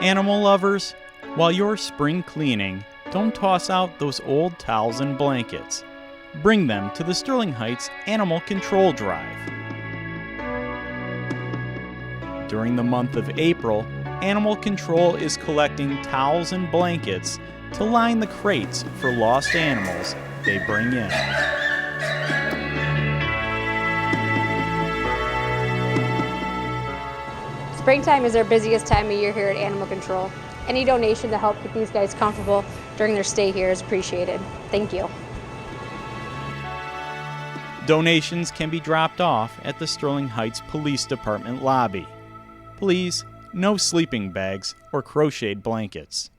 Animal lovers, while you're spring cleaning, don't toss out those old towels and blankets. Bring them to the Sterling Heights Animal Control Drive. During the month of April, Animal Control is collecting towels and blankets to line the crates for lost animals they bring in. Springtime is our busiest time of year here at Animal Control. Any donation to help keep these guys comfortable during their stay here is appreciated. Thank you. Donations can be dropped off at the Sterling Heights Police Department lobby. Please, no sleeping bags or crocheted blankets.